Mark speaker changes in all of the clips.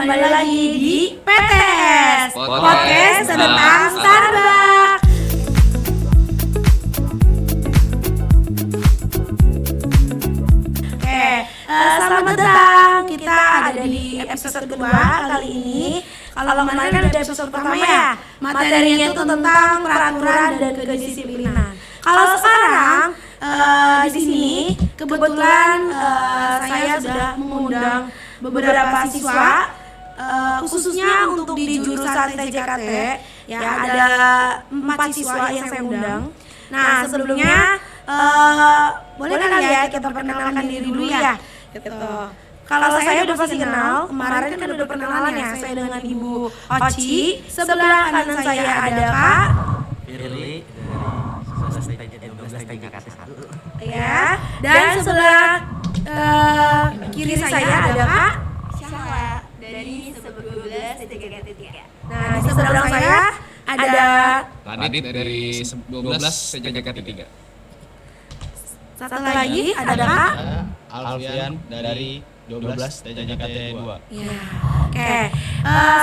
Speaker 1: kembali lagi di PTS Podcast tentang Starbucks. Selamat datang. Kita ada di episode kedua kali ini. Kalau kemarin kan ada episode pertama ya, materinya itu tentang peraturan dan kedisiplinan. Kalau sekarang di sini kebetulan saya sudah mengundang beberapa siswa, khususnya untuk di jurusan TJKT ya, ada 4 siswa yang saya undang. Nah, sebelumnya boleh kali ya kita perkenalkan diri dulu ya gitu. Kalau saya udah pasti kenal, kemarin kan udah perkenalan ya, saya dengan Ibu Oci. Sebelah kanan saya ada Kak
Speaker 2: Firly dari 12 TJKT 1.
Speaker 1: Ya, dan sebelah kiri saya ada Kak
Speaker 3: Syahla dari 12 TJKT 3.
Speaker 1: Nah, di sebelah saya ada
Speaker 4: Radit dari 12 TJKT 3.
Speaker 1: satu lagi ada Kak
Speaker 4: Alfian dari 12 TJKT 2.
Speaker 1: ya. Oke.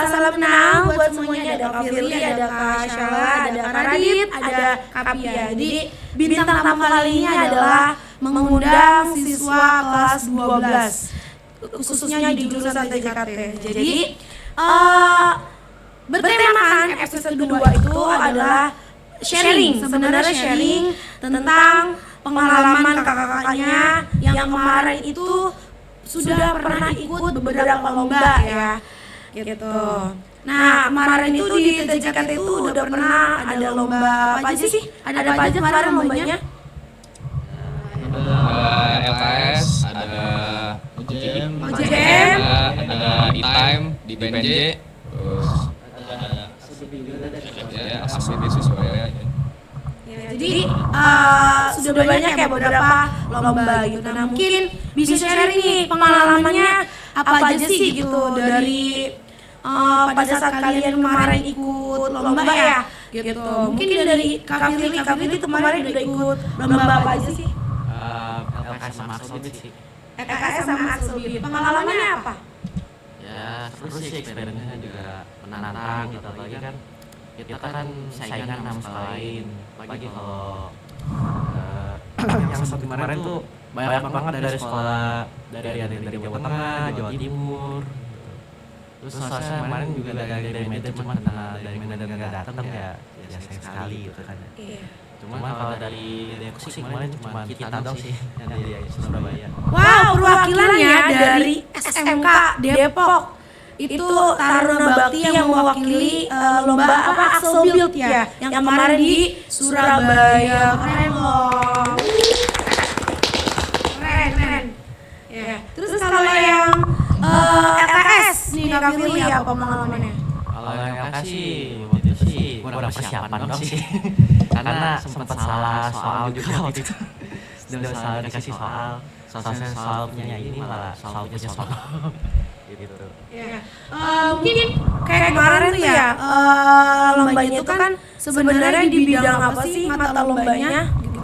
Speaker 1: Salam kenal buat semuanya, ada Kak Firly, ada Kak Syahla, ada Kak Radit, ada Kak Pia. Jadi bintang tamu kali ini adalah mengundang siswa kelas 12 khususnya di jurusan TJKT. Jadi bertemakan episode kedua itu adalah sharing, sebenarnya sharing tentang pengalaman kakak-kakaknya yang kemarin itu sudah pernah ikut beberapa lomba ya gitu. Nah, kemarin itu di TJKT itu udah pernah ada lomba apa aja sih? Ada apa aja kemarin lombanya?
Speaker 4: Ada LKS, ada
Speaker 1: OJM,
Speaker 4: ada E-Time di PNJ, terus ada asli siswa ya.
Speaker 1: Jadi sudah banyak ya beberapa lomba gitu. Nah, mungkin bisa sharing nih pengalamannya apa aja sih gitu dari pada saat kalian kemarin ikut lomba ya gitu. Mungkin dari Kak Firly itu kemarin udah ikut lomba apa aja sih?
Speaker 2: LKS sama Axobit sih.
Speaker 1: LKS sama Axobit. Pengalamannya apa?
Speaker 2: Ya seru sih, experience-nya juga menantang gitu, apalagi kan kita kan saingan sama sekolah lain. Apalagi kalau yang kemarin tuh banyak banget dari sekolah dari Jawa Tengah, Jawa Timur. Terus soalnya kemarin juga dari Medan, cuma karena dari Medan nggak datang ya sayang sekali gitu kan.
Speaker 1: Iya.
Speaker 2: Cuma kalau dari Depok sih kemarin cuma kita dong sih yang dari Surabaya.
Speaker 1: Wow, perwakilannya dari SMK Depok. Itu Taruna Bakti yang mewakili lomba apa Axobit ya, yang kemarin di Surabaya. Keren loh. Keren. Ya. Terus kalau yang LKS nih Kak Firly apa pengalamannya?
Speaker 2: Kalau yang LKS sih waktu itu sih kurang persiapan dong sih. Karena sempat salah soal juga waktu itu. Sudah salah dikasih soal punya ini malah soal punya soal. Gitu.
Speaker 1: Ya. Mungkin kayak kemarin tuh ya, lombanya itu kan sebenarnya di bidang apa sih mata lombanya gitu.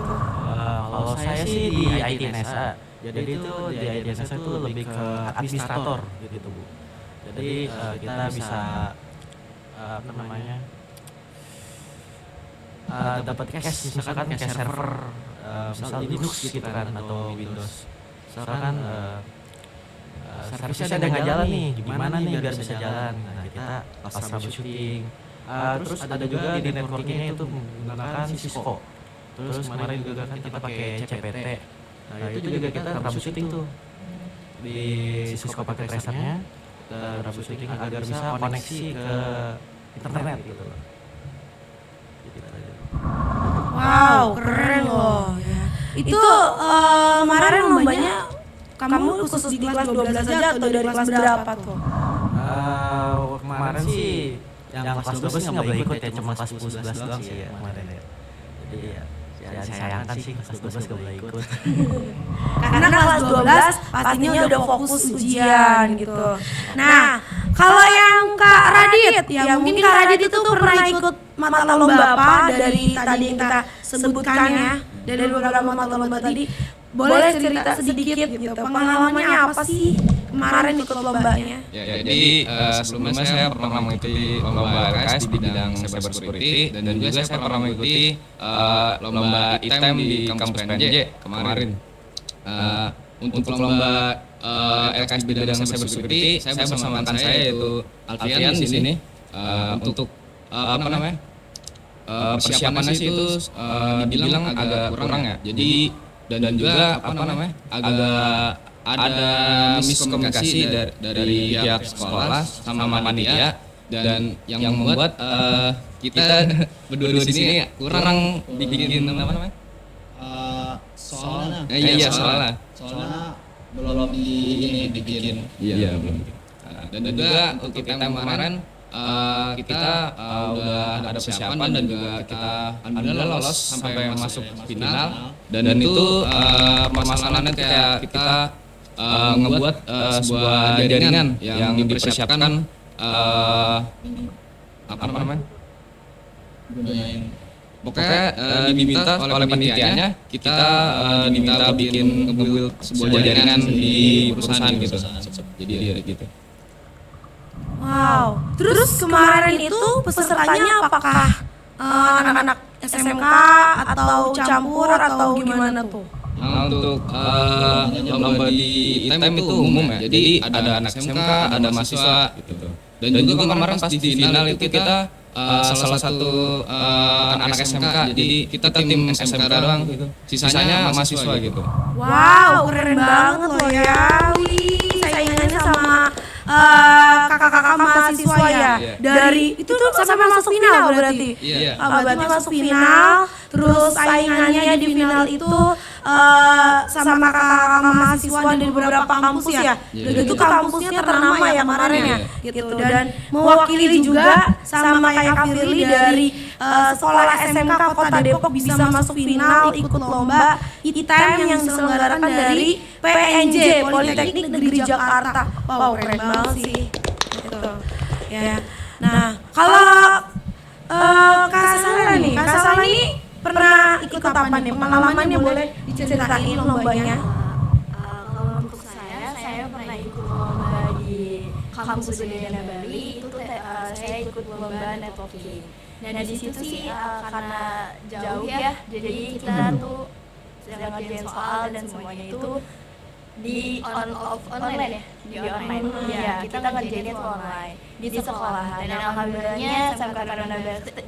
Speaker 2: Kalau saya sih di IT NSA. Jadi itu di IT NSA itu lebih ke administrator gitu, Bu. Jadi kita bisa apa namanya? Dapat cache, misalkan cache server, misal Linux gitu kan atau Windows. Misalkan servisnya ada nggak jalan nih, gimana nih biar bisa jalan? Nah, kita pas troubleshooting. Terus ada juga di networkingnya itu menggunakan Cisco. Terus kemarin juga kan kita pakai CPT. Nah, itu juga kita troubleshooting tuh di Cisco pakai tracernya, kita troubleshooting agar bisa koneksi ke internet gitu loh.
Speaker 1: Wow, keren loh ya. Itu kemarin lombanya kamu khusus di kelas 12 aja atau dari kelas berapa tuh?
Speaker 2: Kemarin sih yang kelas 12 sih nggak boleh ikut ya, cuma kelas 11 doang sih ya kemarin ya. Jadi ya sayangkan sih kelas 12 nggak boleh ikut.
Speaker 1: Karena kelas 12 pastinya udah fokus ujian gitu. Nah, kalau yang Kak Radit ya mungkin Kak Radit itu pernah ikut mata lomba apa dari tadi yang kita sebutkan ya, dari beberapa mata lomba tadi. boleh cerita sedikit gitu pengalamannya apa sih kemarin ikut lombanya?
Speaker 4: Ya, jadi sebelumnya saya pernah mengikuti lomba LKS di bidang cyber security dan juga saya pernah mengikuti lomba ITEM di kampus PNJ kemarin. Untuk lomba LKS di bidang cyber security, saya bersama rekan saya yaitu Alfian di sini untuk persiapannya sih itu dibilang agak kurang ya. Jadi dan juga agak ada miskomunikasi dari pihak sekolah sama panitia dan yang membuat kita berdua di sini kurang bikin soalnya soalnya belum dibikin belum. Dan juga untuk kita kemarin kita udah ada persiapan dan juga kita alhamdulillah lolos sampai masuk final dan itu permasalahannya kayak kita ngebuat sebuah jaringan yang dipersiapkan pokoknya diminta oleh panitianya kita diminta bikin ngebuild sebuah jaringan di perusahaan gitu. Jadi gitu.
Speaker 1: Wow, terus kemarin itu pesertanya apakah anak-anak SMK atau campur atau gimana tuh?
Speaker 4: Untuk lomba di ITEM itu umum ya, jadi ada anak SMK, ada mahasiswa gitu. Dan juga kemarin pas di final itu kita salah satu anak SMK, jadi kita tim SMK doang gitu. Sisanya mahasiswa gitu.
Speaker 1: Wow, keren banget loh ya. Wih, saingannya sama kakak-kakak mahasiswa ya. Dari itu tuh sampai masuk final berarti.
Speaker 4: Iya.
Speaker 1: Berarti masuk final, terus saingannya di final itu sama kakak-kakak mahasiswa dari beberapa kampus ya. Dan itu kampusnya ternama ya kemarin ya. Gitu. Dan mewakili juga sama kayak Kak Firly dari sekolah SMK Kota Depok bisa masuk final ikut lomba ITEM yang diselenggarakan dari PNJ Politeknik Negeri Jakarta. Wow, keren banget sih. Gitu. Ya. Nah, kalau Kak Sala ini pernah ikut apa nih? Pengalamannya boleh diceritain lombanya?
Speaker 3: Kalau untuk saya pernah ikut lomba di kampus Udayana Bali. Itu saya ikut lomba networking. Nah di situ sih karena jauh ya, jadi kita tuh sedang ngerjain soal dan semuanya itu di online ya, di online. Ya kita ngerjainnya tuh online di sekolahan. Dan alhamdulillahnya SMK Taruna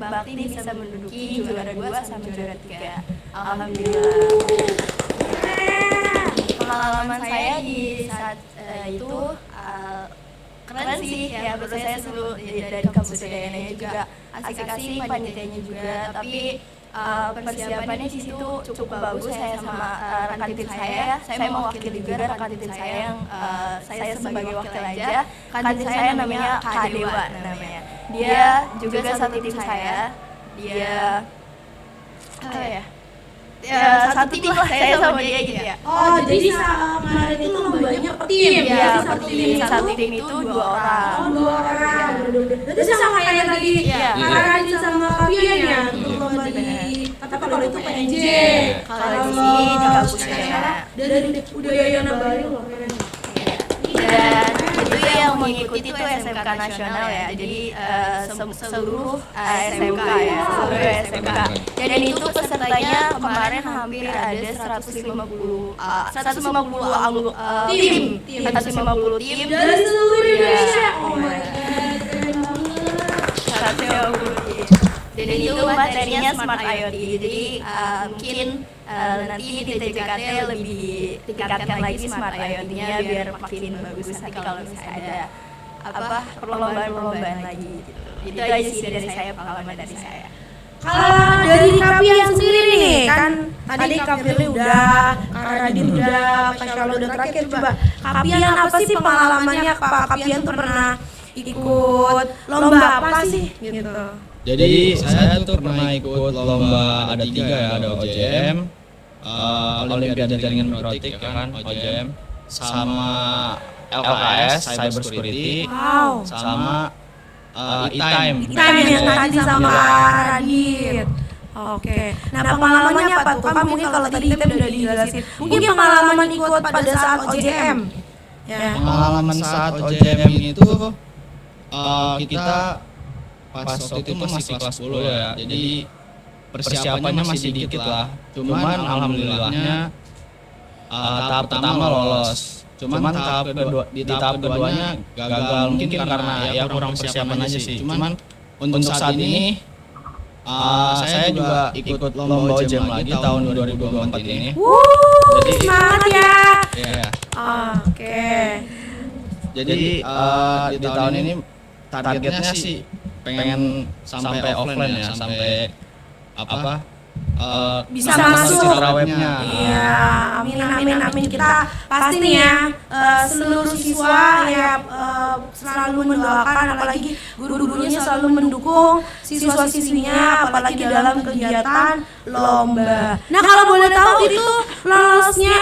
Speaker 3: Bakti bisa menduduki juara 2 sampai juara 3. Alhamdulillah. Pengalaman saya di saat itu keren sih ya, menurut saya seru dari kampus Udayana juga asik-asik, panitianya juga, tapi persiapannya di situ cukup bagus. Saya sama rekan tim saya mewakili juga rekan tim saya yang saya sebagai wakil aja. Rekan tim saya namanya Kak Dewa namanya. Dia juga satu tim saya. Dia satu tim lah saya sama dia gitu ya.
Speaker 1: Oh, jadi kemarin itu lombanya per tim ya?
Speaker 3: Satu tim itu 2 orang.
Speaker 1: Oh, 2 orang. Itu sama kayak tadi Radit sama Kapian ya untuk lomba di, tapi kalau itu PNJ.
Speaker 3: Kalau di sini di kampus saya.
Speaker 1: Dari Udayana Bali loh, keren.
Speaker 3: Dan itu yang mengikuti itu SMK nasional ya, jadi seluruh SMK ya, seluruh SMK. Dan itu pesertanya kemarin hampir ada 150 tim
Speaker 1: Dari seluruh Indonesia. Oh my god, keren banget.
Speaker 3: Dan itu materinya Smart IoT, jadi mungkin nanti di TJKT lebih tingkatkan lagi Smart IoT-nya biar makin bagus nanti kalau misalnya ada perlombaan lagi gitu. Itu aja sih dari saya, pengalaman dari saya.
Speaker 1: Kalau dari Kapian sendiri nih, kan tadi Kak Firly udah, Kak Radit udah, Kak Syalo udah terakhir. Coba Kapian apa sih pengalamannya? Pak Kapian tuh pernah ikut lomba apa sih gitu?
Speaker 5: Jadi saya tuh pernah ikut lomba, ada 3 ya, ada OJM, Olimpiade Jaringan Mikrotik ya kan, OJM, sama LKS, Cyber Security, sama ITEM
Speaker 1: ITEM yang tadi sama Radit. Oke. Nah, pengalamannya apa tuh? Kan mungkin kalau tadi kita udah dijelasin. Mungkin pengalaman ikut pada saat OJM. Ya.
Speaker 5: Pengalaman saat OJM itu kita pas waktu itu masih kelas 10 ya. Jadi persiapannya masih dikit lah. Cuman alhamdulillahnya tahap pertama lolos. Cuman di tahap keduanya gagal mungkin karena ya kurang persiapan aja sih. Cuman untuk saat ini saya juga ikut lomba OJM lagi tahun 2024 ini.
Speaker 1: Jadi semangat ya.
Speaker 5: Iya.
Speaker 1: Oke.
Speaker 5: Jadi di tahun ini targetnya sih pengen sampai offline ya, sampai
Speaker 1: Bisa masuk
Speaker 5: webnya.
Speaker 1: Iya, amin. Kita pasti nih ya seluruh siswa ya selalu mendoakan, apalagi guru-gurunya selalu mendukung siswa-siswinya, apalagi dalam kegiatan lomba. Nah, kalau boleh tahu itu lolosnya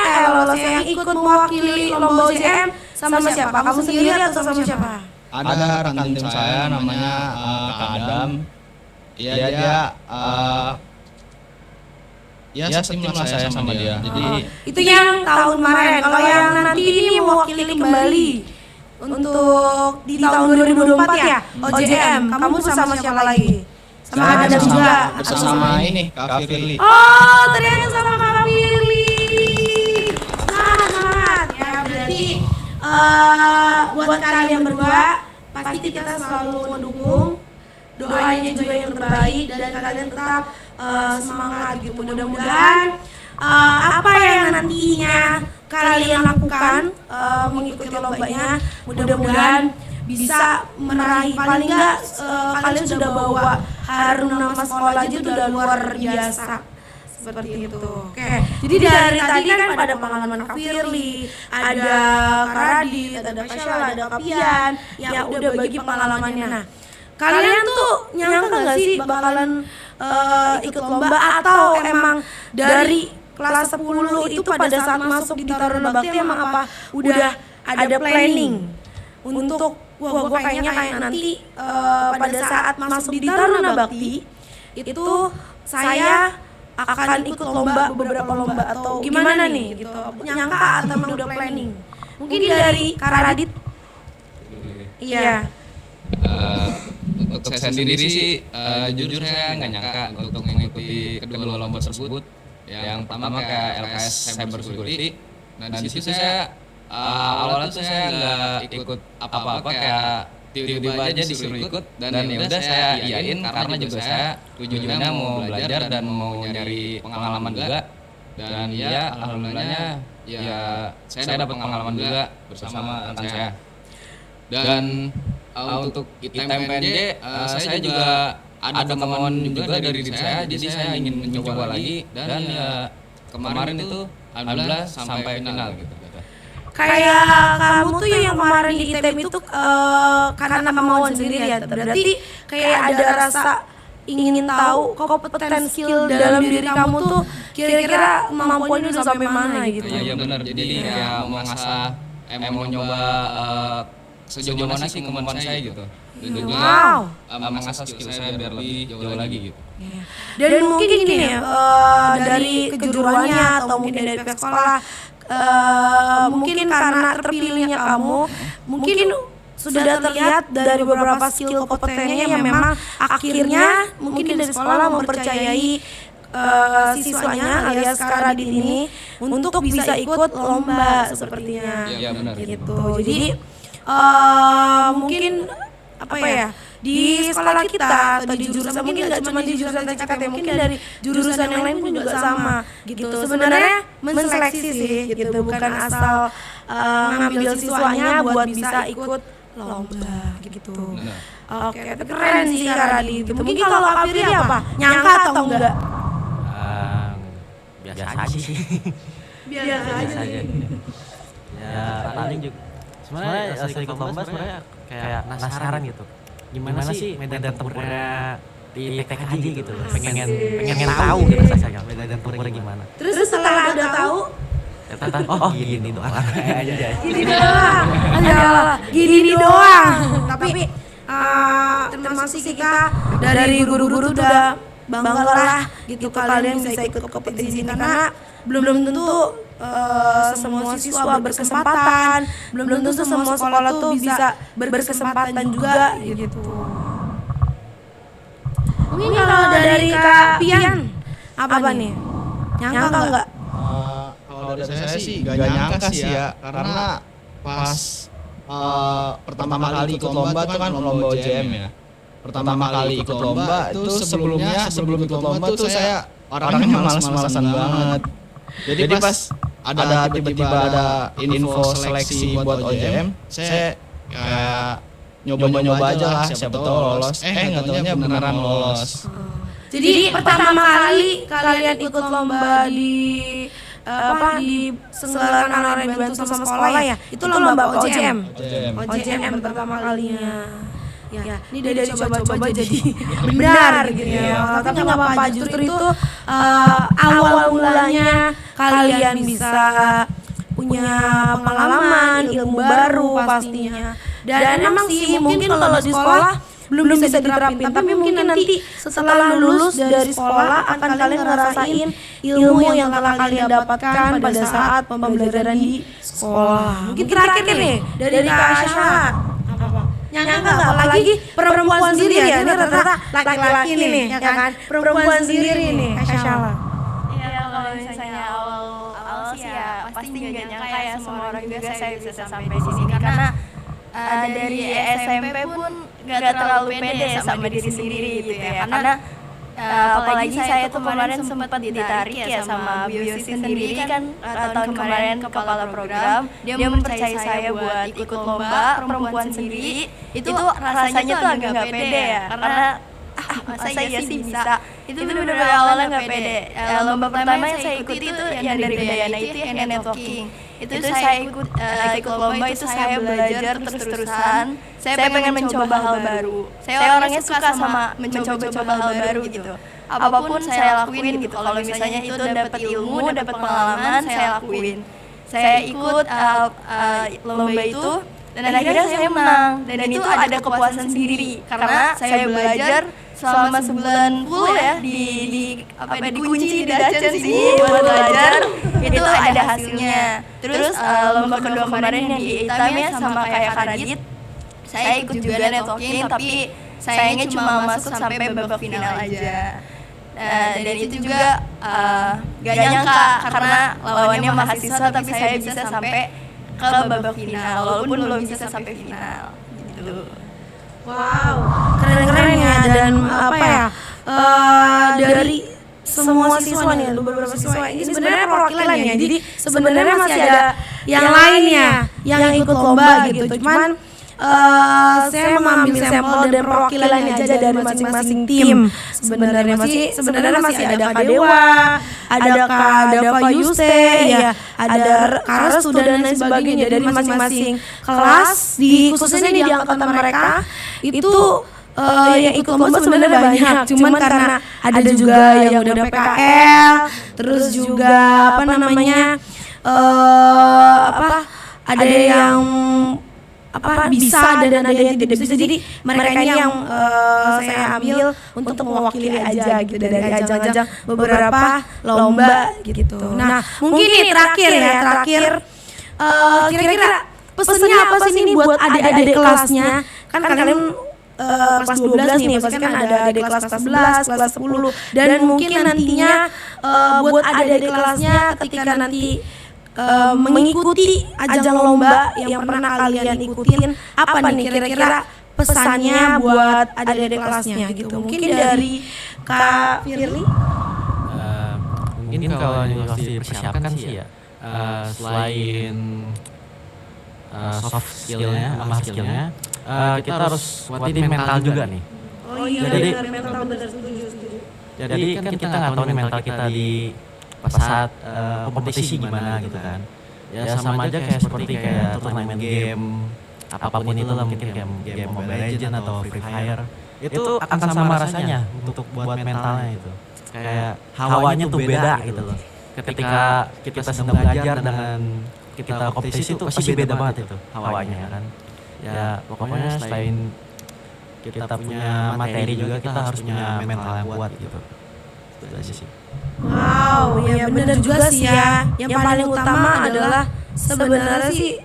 Speaker 1: yang ikut mewakili lomba OJM sama siapa? Kamu sendiri atau sama siapa?
Speaker 5: Ada rekan tim saya namanya Kak Adam. Iya dia ya setim lah saya sama dia. Jadi
Speaker 1: itu yang tahun kemarin. Kalau yang nanti ini mewakili kembali untuk di tahun 2024 ya OJM, kamu bersama siapa lagi? Sama Adam juga.
Speaker 5: Bersama ini Kak Firly.
Speaker 1: Oh, ternyata sama Kak Firly. Semangat ya, berarti buat kalian berdua pasti kita selalu mendukung, doanya juga yang terbaik dan kalian tetap semangat gitu. Mudah-mudahan apa yang nantinya kalian lakukan mengikuti lombanya, mudah-mudahan bisa meraih, paling enggak kalian sudah bawa harum nama sekolah aja itu udah luar biasa. Seperti itu. Oke. Jadi dari tadi kan pada pengalaman Kak Firly, ada Kak Radit, ada Kak Syala, ada Kak Pian yang udah bagi pengalamannya. Nah, kalian tuh nyangka nggak sih bakalan ikut lomba, atau emang dari kelas 10 itu pada saat masuk di Taruna Bakti emang apa udah ada planning untuk gua kayaknya kayak nanti pada saat masuk di Taruna Bakti itu saya akan ikut lomba, beberapa lomba, atau gimana nih gitu, nyangka atau emang udah planning? Mungkin dari Kak Radit. Iya.
Speaker 4: Untuk saya sendiri sih jujur saya nggak nyangka untuk mengikuti kedua lomba tersebut. Yang pertama kayak LKS Cyber Security. Nah di situ saya awalnya tuh saya nggak ikut apa-apa, kayak tiba-tiba aja disuruh ikut dan ya udah saya iyain karena juga saya tujuannya mau belajar dan mau nyari pengalaman juga. Dan ya alhamdulillahnya ya saya dapat pengalaman juga bersama rekan saya. Dan untuk ITM PNJ saya juga ada kemauan juga dari diri saya, jadi saya ingin mencoba lagi dan ya kemarin itu alhamdulillah sampai final gitu.
Speaker 1: Kayak kamu tuh yang kemarin di ITM itu karena kemauan sendiri ya, berarti kayak ada rasa ingin tahu kompeten skill dalam diri kamu tuh kira-kira kemampuannya udah sampai mana gitu.
Speaker 4: Iya benar, jadi kayak mau ngasah, mau nyoba sejauh mana sih kemampuan saya gitu. Dan juga mengasah skill saya biar lebih jauh lagi gitu.
Speaker 1: Dan mungkin gini ya, dari kejuruannya atau mungkin dari pihak sekolah, mungkin karena terpilihnya kamu, mungkin sudah terlihat dari beberapa skill kompetennya yang memang akhirnya mungkin dari sekolah mempercayai siswanya alias Kak Radit ini untuk bisa ikut lomba sepertinya.
Speaker 4: Iya benar.
Speaker 1: Gitu. Jadi mungkin apa ya, di sekolah kita atau di jurusan, mungkin nggak cuma di jurusan TKT, mungkin dari jurusan yang lain pun juga sama gitu. Sebenarnya menseleksi sih gitu, bukan asal ngambil siswanya buat bisa ikut lomba gitu. Oke, keren sih Kak Radit gitu. Mungkin kalau Kak Firly apa? Nyangka atau enggak?
Speaker 2: Biasa aja sih.
Speaker 1: Biasa aja.
Speaker 2: Ya paling juga sebenarnya ikut lomba sebenarnya kayak penasaran gitu. Gimana sih medan tempurnya di PTKJ gitu loh. Pengen tahu gitu rasanya medan tempurnya gimana.
Speaker 1: Terus setelah udah tahu,
Speaker 2: Ternyata oh gini doang aja.
Speaker 1: Gini doang. Tapi termasuk kita dari guru-guru udah banggalah gitu kalian bisa ikut kompetisi ini karena belum tentu semua siswa berkesempatan, belum tentu semua sekolah tuh bisa berkesempatan juga gitu. Mungkin kalau dari Kak Pian apa nih? Nyangka nggak?
Speaker 5: Kalau dari saya sih gak nyangka sih ya, karena pas pertama kali ikut lomba itu kan lomba OJM ya. Pertama kali ikut lomba itu sebelum ikut lomba tuh saya orangnya malas-malasan banget. Jadi pas ada tiba-tiba ada info seleksi buat OJM, saya kayak nyoba-nyoba aja lah, siapa tahu lolos. Nggak taunya beneran lolos.
Speaker 1: Jadi pertama kali kalian ikut lomba di diselenggarakan oleh dibantu sama sekolah ya? Itu lomba OJM. OJM pertama kalinya. Ya, ini dari coba-coba jadi benar gitu ya. Tapi nggak apa-apa, justru itu awal mulanya kalian bisa punya pengalaman, ilmu baru pastinya. Dan emang sih mungkin kalau di sekolah belum bisa diterapin, tapi mungkin nanti setelah lulus dari sekolah akan kalian ngerasain ilmu yang telah kalian dapatkan pada saat pembelajaran di sekolah. Mungkin terakhir nih dari Kak Asya, nyangka nggak apalagi perempuan sendiri ya, ini rata-rata laki-laki nih ya kan, perempuan sendiri nih Kak Asya.
Speaker 3: Iya, kalau misalnya awal sih ya pasti nggak nyangka ya semua orang juga saya bisa sampai di sini karena dari SMP pun nggak terlalu pede sama diri sendiri gitu ya, karena apalagi saya tuh kemarin sempat ditarik ya sama Biosi sendiri kan tahun kemarin kepala program, dia mempercayai saya buat ikut lomba perempuan sendiri. Itu rasanya tuh agak nggak pede ya, karena masa iya sih bisa. Itu benar-benar awalnya nggak pede. Lomba pertama yang saya ikuti itu yang dari Udayana itu yang networking. Itu saya ikut lomba itu saya belajar terus-terusan. Saya pengen mencoba hal baru. Saya orangnya suka sama mencoba-coba hal baru gitu. Apapun saya lakuin gitu. Kalau misalnya itu dapat ilmu, dapat pengalaman, saya lakuin. Saya ikut lomba itu dan akhirnya saya menang. Dan itu ada kepuasan sendiri karena saya belajar selama sebulan full ya dikunci di Dacen sih buat belajar. Itu ada hasilnya. Terus lomba kedua kemarin yang di Itam ya sama kayak Karadit, saya ikut juga networking tapi sayangnya cuma masuk sampai babak final aja. Dan itu juga gak nyangka karena lawannya mahasiswa tapi saya bisa sampai ke babak final walaupun belum bisa sampai final gitu.
Speaker 1: Wow, keren-keren ya, dan dari semua siswa nih, beberapa siswa ini sebenarnya perwakilan ya. Jadi sebenarnya masih ada yang lainnya yang ikut lomba gitu. Cuman saya mengambil sampel dan perwakilan aja dari masing-masing tim. Sebenarnya masih ada Kak Dewa, ada Kak Dava Yuste, ya, ada Kak Restu dan lain sebagainya dari masing-masing kelas. Khususnya di angkatan mereka itu yang ikut lomba sebenarnya banyak. Cuman karena ada juga yang udah PKL, terus juga ada yang bisa dan ada yang tidak bisa. Jadi mereka yang saya ambil untuk mewakili aja gitu dari ajang-ajang beberapa lomba gitu. Nah, mungkin nih terakhir kira-kira pesannya apa sih ini buat adik-adik kelasnya? Kan kalian kelas 12 nih, pasti kan ada adik kelas 11, kelas 10, dan mungkin nantinya buat adik-adik kelasnya ketika nanti mengikuti ajang lomba yang pernah kalian ikutin, apa nih kira-kira pesannya buat adik-adik kelasnya gitu? Mungkin dari Kak Firly?
Speaker 2: Mungkin kalau yang harus dipersiapkan sih ya, selain soft skillnya, sama skillnya, kita harus kuatin mental juga nih.
Speaker 1: Oh iya,
Speaker 2: jadi
Speaker 1: mental benar, setuju.
Speaker 2: Jadi kan kita nggak tahu nih mental kita di saat kompetisi gimana gitu kan. Ya sama aja kayak seperti kayak turnamen game, apapun itu lah, mungkin kayak game Mobile Legends atau Free Fire. Itu akan sama rasanya untuk buat mentalnya itu. Kayak hawanya tuh beda gitu loh. Ketika kita sedang belajar dengan kita kompetisi itu pasti beda banget itu hawanya kan. Ya pokoknya selain kita punya materi juga kita harus punya mental yang kuat gitu. Itu aja sih.
Speaker 1: Wow, ya benar juga sih ya. Yang paling utama adalah sebenarnya sih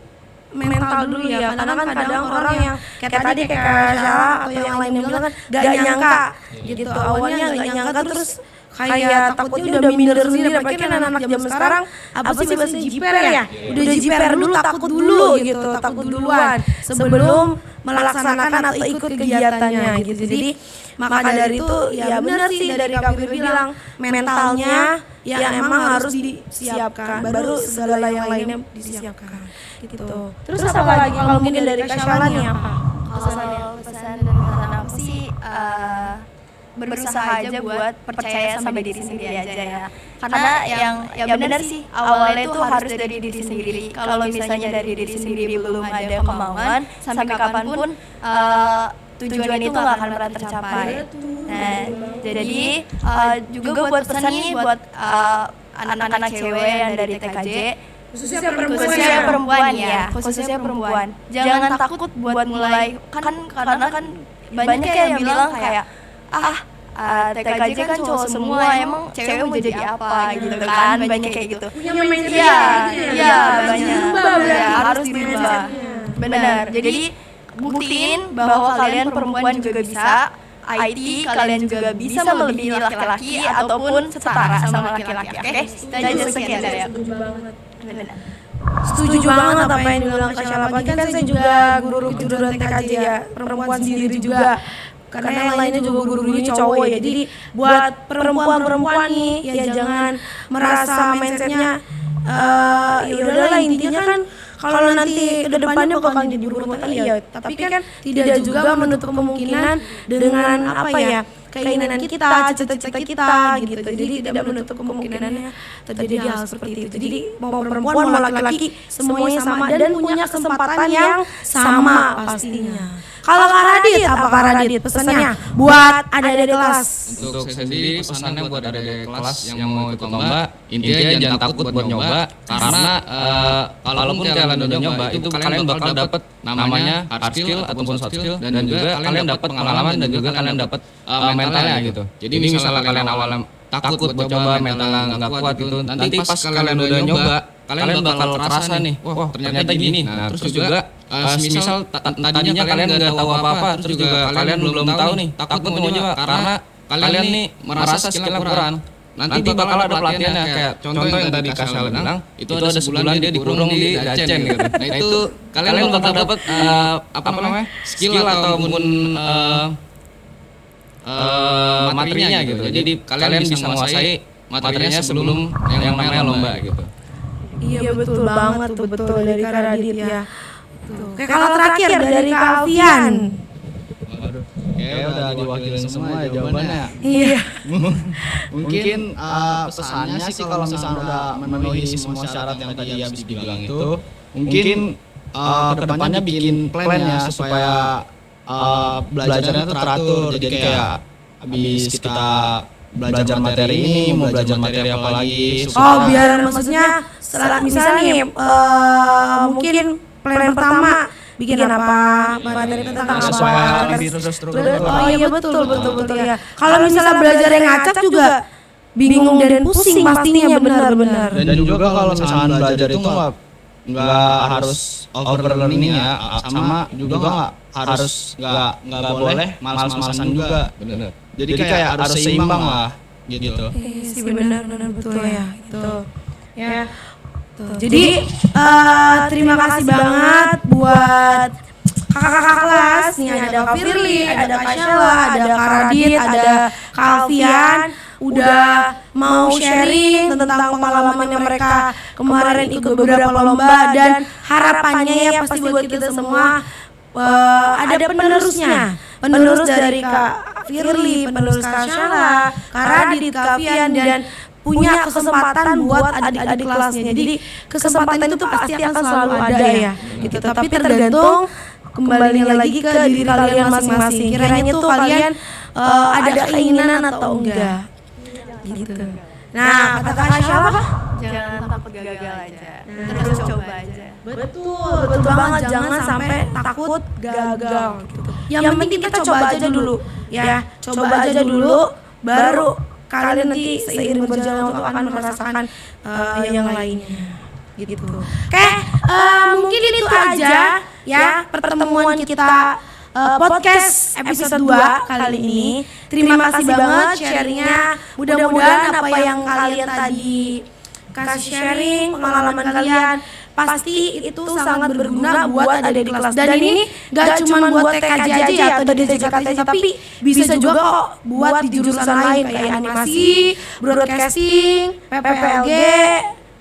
Speaker 1: mental dulu ya. Karena kan kadang orang yang kayak tadi kayak Syara atau yang lainnya bilang kan gak nyangka gitu. Awalnya gak nyangka terus kayak takutnya udah minder sendiri. Apalagi kan anak-anak zaman sekarang apa sih bahasa jiper ya? Udah jiper dulu, takut dulu gitu, takut duluan sebelum melaksanakan atau ikut kegiatannya gitu. Jadi maka dari itu ya benar sih dari Kak Fir bilang mentalnya ya emang harus disiapkan baru segala yang lainnya disiapkan gitu. Terus apa lagi kalau mungkin dari Kak Syala nih apa?
Speaker 3: Kalau pesan dan pesan aku sih berusaha aja buat percaya sama diri sendiri aja ya. Karena yang benar sih awalnya itu harus dari diri sendiri. Kalau misalnya dari diri sendiri belum ada kemauan, sampai kapanpun tujuan itu nggak akan pernah tercapai. Nah, jadi juga buat pesan nih buat anak-anak cewek yang dari TKJ, khususnya perempuan ya, khususnya perempuan. Jangan takut buat mulai, karena kan banyak yang bilang kayak TKJ kan cowok semua, emang cewek mau jadi apa gitu kan, banyak kayak gitu. Iya banyak, harus dirubah. Benar. Jadi buktiin bahwa kalian perempuan juga bisa, IT kalian juga bisa melebihi laki-laki ataupun setara sama laki-laki. Oke, dan sekian dari aku. Benar.
Speaker 1: Setuju banget apa yang dibilang Kak Syala. Apalagi kan saya juga guru kejuruan TKJ ya, perempuan sendiri juga. Karena yang lainnya juga guru-gurunya cowok ya. Jadi buat perempuan-perempuan nih ya jangan merasa mindsetnya ya udahlah, intinya kan kalau nanti ke depannya bakal jadi guru iya, tapi kan tidak juga menutup kemungkinan dengan apa ya keinginan kita, cita-cita kita gitu. Jadi tidak menutup kemungkinannya terjadi hal seperti itu. Jadi mau perempuan mau laki-laki semuanya sama dan punya kesempatan yang sama pastinya. Kalau Kak Radit, apa Kak Radit pesannya buat adik-adik kelas?
Speaker 4: Untuk saya sendiri pesannya buat adik-adik kelas yang mau ikut lomba, intinya jangan takut buat nyoba, karena kalaupun kalian udah nyoba itu kalian bakal dapat namanya hard skill ataupun soft skill, dan juga kalian dapat pengalaman dan juga kalian dapat mentalnya gitu. Jadi misalnya kalian awalnya takut buat coba, mentalnya nggak kuat gitu, nanti pas kalian udah nyoba kalian bakal terasa nih, wah ternyata gini. Nah terus juga misal tadinya kalian nggak tahu apa-apa, terus juga kalian belum tahu nih, takut mau nyoba karena kalian nih merasa skillnya kurang. Nanti bakal ada pelatihannya, kayak contoh yang tadi Kak Syala bilang, itu ada sebulan dia dikurung di Dacen gitu. Nah itu kalian bakal dapat apa namanya skill ataupun materinya gitu. Jadi kalian bisa menguasai materinya sebelum yang namanya lomba gitu.
Speaker 1: Iya betul banget tuh, betul dari Kak Radit ya. Oke, kalau terakhir dari Kak Alfian.
Speaker 5: Waduh, kayak udah diwakilin semua ya jawabannya.
Speaker 1: Iya.
Speaker 5: Mungkin pesannya sih kalau misalnya udah memenuhi semua syarat yang tadi habis dibilang itu, mungkin kedepannya bikin plan-nya supaya belajarnya tuh teratur. Jadi kayak habis kita belajar materi ini mau belajar materi apa lagi.
Speaker 1: Oh biar maksudnya misalnya nih mungkin plan pertama bikin apa, materi tentang apa,
Speaker 5: lebih terstruktur.
Speaker 1: Oh iya betul ya. Kalau misalnya belajar yang ngacak juga bingung dan pusing pastinya, benar.
Speaker 5: Dan juga kalau misalnya belajar itu nggak harus overlearning ya, sama juga nggak harus nggak boleh malas-malasan juga. Benar. Jadi kayak harus seimbang lah gitu.
Speaker 1: Sih benar betul ya gitu. Ya. Jadi terima kasih banget buat kakak-kakak kelas nih, ada Kak Firly, ada Kak Syala, ada Kak Radit, ada Kak Alfian, udah mau sharing tentang pengalamannya mereka kemarin ikut beberapa lomba, dan harapannya ya pasti buat kita semua ada penerus dari Kak Firly, penerus Kak Syala, Kak Radit, Kak Alfian, dan punya kesempatan buat adik-adik kelasnya. Jadi kesempatan itu pasti akan selalu ada ya gitu. Tapi tergantung kembali lagi ke diri kalian masing-masing. Kiranya tuh kalian ada keinginan atau enggak gitu. Nah, kata Kak Syala apa?
Speaker 3: Jangan takut gagal aja, terus coba aja.
Speaker 1: Betul banget, jangan sampai takut gagal gitu. Yang penting kita coba aja dulu ya. Coba aja dulu baru kalian nanti seiring berjalan waktu akan merasakan yang lainnya gitu. Oke, mungkin itu aja ya pertemuan kita podcast episode 2 kali ini. Terima kasih banget sharingnya. Mudah-mudahan apa yang kalian tadi kasih sharing, pengalaman kalian pasti itu sangat berguna buat adik di kelas. Dan ini gak cuma buat TKJ aja ya atau di JKT, tapi bisa juga kok buat di jurusan lain kayak animasi, broadcasting, PPLG,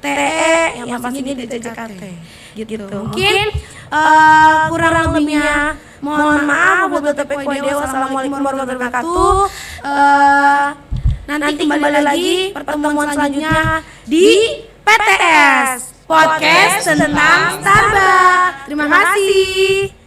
Speaker 1: TE yang pastinya di JKT gitu. Mungkin kurang lebihnya mohon maaf. Wassalamualaikum warahmatullahi wabarakatuh. Nanti kembali lagi pertemuan selanjutnya di PTS Podcast tentang Starbucks. Terima kasih.